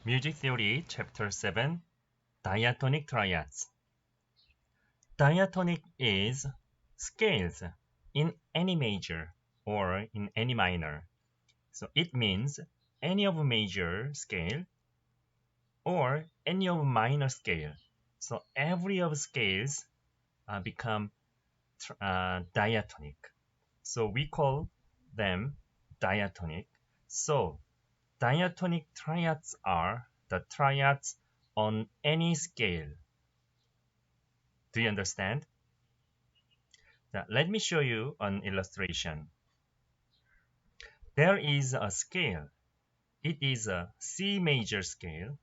Music Theory, Chapter 7, Diatonic Triads. Diatonic is scales in any major or in any minor. So it means any of major scale or any of minor scale. So every of scales become diatonic. So we call them diatonic. So diatonic triads are the triads on any scale. Do you understand? Now, let me show you an illustration. There is a scale. It is a C major scale,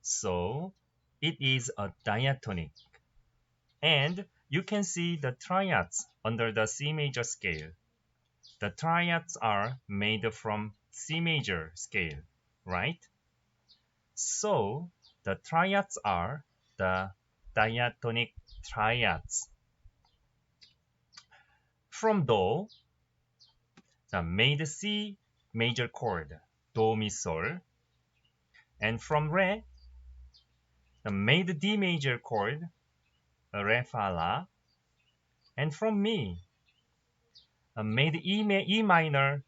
so it is a diatonic. And you can see the triads under the C major scale. The triads are made from C major scale, right? So the triads are the diatonic triads. From Do, the made C major chord, Do, Mi, Sol, and from Re, the made D major chord, Re, Fa, La, and from Mi, a made E minor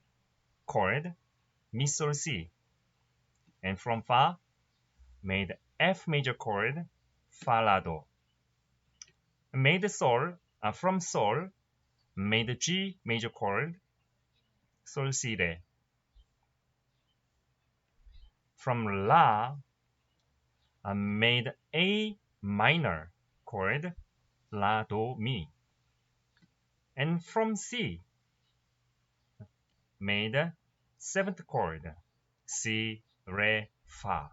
chord, Mi, Sol, Si, and from Fa, made F major chord, Fa, La, Do, made Sol, from Sol, made G major chord, Sol, Si, Re, from La, made A minor chord, La, Do, Mi, and from C, made seventh chord, Si, Re, Fa.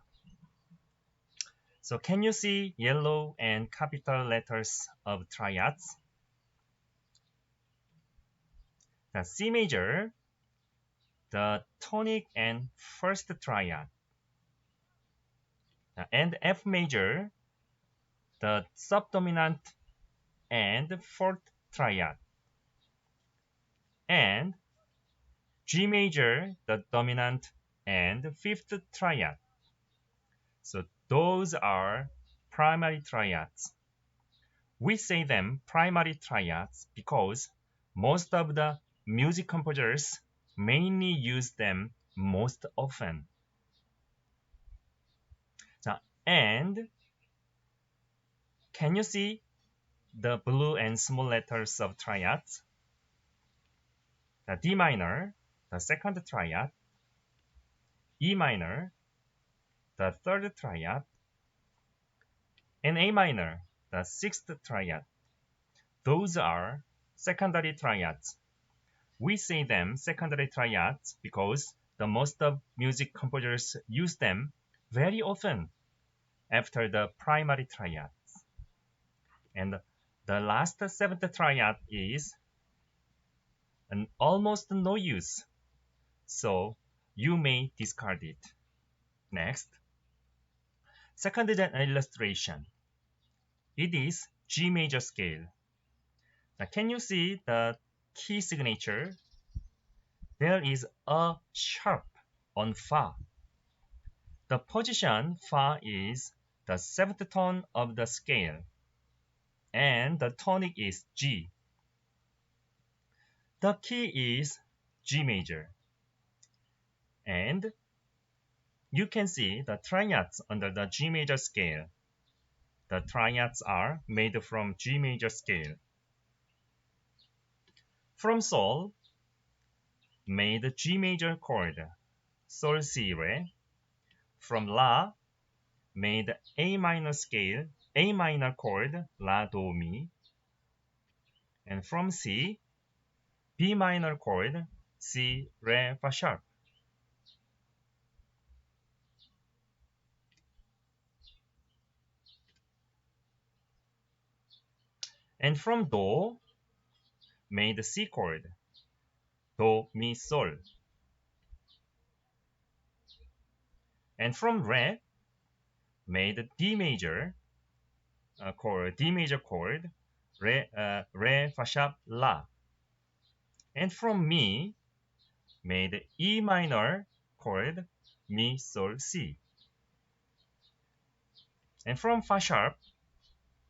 So can you see yellow and capital letters of triads? The C major, the tonic and first triad, and F major, the subdominant and fourth triad, and G major, the dominant and fifth triad. So those are primary triads. We say them primary triads because most of the music composers mainly use them most often. And can you see the blue and small letters of triads? The D minor, the second triad, E minor, the third triad, and A minor, the sixth triad. Those are secondary triads. We say them secondary triads because the most of music composers use them very often after the primary triads. And the last seventh triad is an almost no use, so you may discard it. Next, second illustration. It is G major scale. Now, can you see the key signature? There is a sharp on Fa. The position Fa is the seventh tone of the scale, and the tonic is G. The key is G major. And you can see the triads under the G major scale. The triads are made from G major scale. From Sol, made G major chord, Sol, Si, Re. From La, made A minor scale, A minor chord, La, Do, Mi. And from C, B minor chord, Si, Re, Fa sharp. And from Do, made C chord, Do, Mi, Sol. And from Re, made D major chord, D major chord, Re, Fa sharp, La. And from Mi, made E minor chord, Mi, Sol, Si. And from Fa sharp,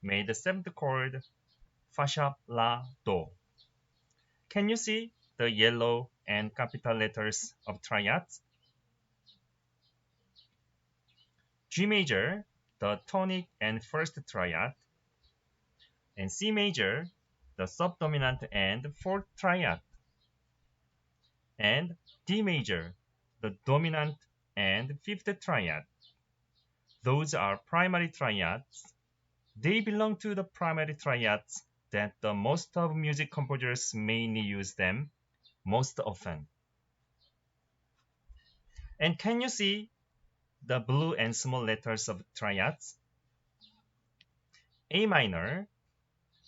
made the 7th chord, Fa sharp, La, Do. Can you see the yellow and capital letters of triads? G major, the tonic and first triad, and C major, the subdominant and fourth triad, and D major, the dominant and fifth triad. Those are primary triads. They belong to the primary triads that the most of music composers mainly use them most often. And can you see the blue and small letters of triads? A minor,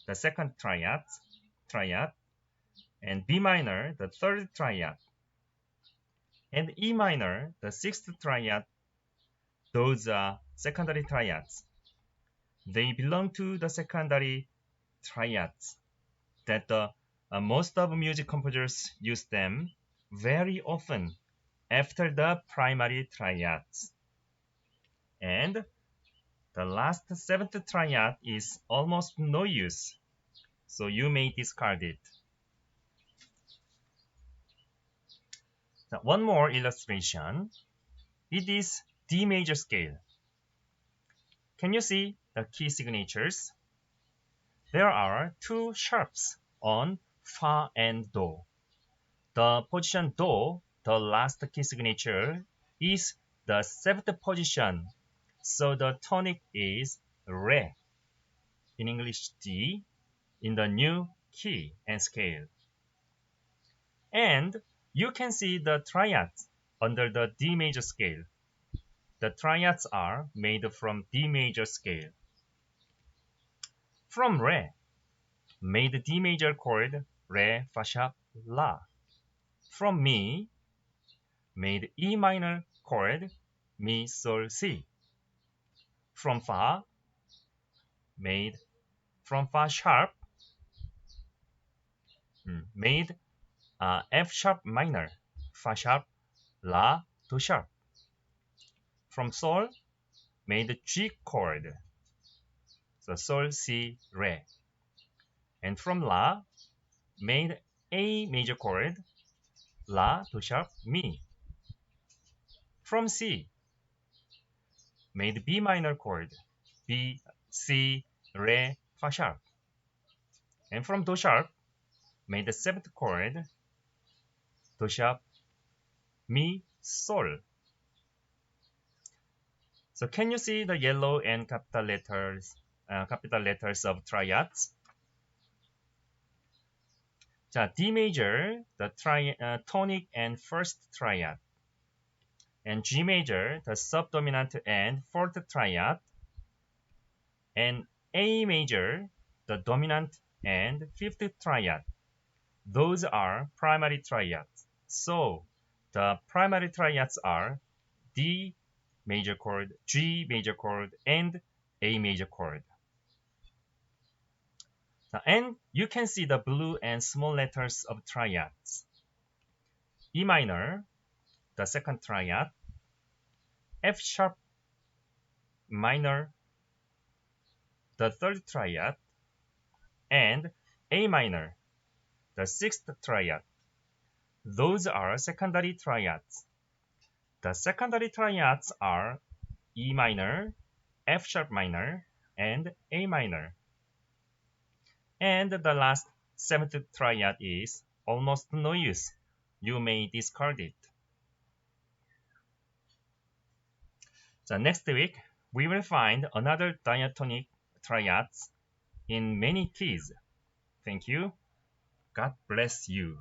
the second triad, and B minor, the third triad, and E minor, the sixth triad. Those are secondary triads. They belong to the secondary triads that most of music composers use them very often after the primary triads. And the last 7th triad is almost no use, so you may discard it. Now, one more illustration. It is D major scale. Can you see the key signatures? There are two sharps on Fa and Do. The position Do, the last key signature, is the 7th position, so the tonic is Re, in English D, in the new key and scale. And you can see the triads under the D major scale. The triads are made from D major scale. From Re, made D major chord Re, Fa sharp, La. From Mi, made E minor chord Mi, Sol, Si. From Fa, made from Fa sharp, made F sharp minor, Fa sharp, La, Do sharp. From Sol, made G chord, so Sol, Si, Re. And from La, made A major chord, La, Do sharp, Mi. From C, made B minor chord, B, C, Re, Fa sharp. And from Do sharp, made the 7th chord, Do sharp, Mi, Sol. So can you see the yellow and capital letters of triads? 자, D major, the tonic and first triad, and G major, the subdominant and fourth triad, and A major, the dominant and fifth triad. Those are primary triads. So the primary triads are D major chord, G major chord, and A major chord. And you can see the blue and small letters of triads. E minor, the second triad, F sharp minor, the third triad, and A minor, the sixth triad. Those are secondary triads. The secondary triads are E minor, F sharp minor, and A minor. And the last 7th triad is almost no use. You may discard it. So next week, we will find another diatonic triads in many keys. Thank you. God bless you.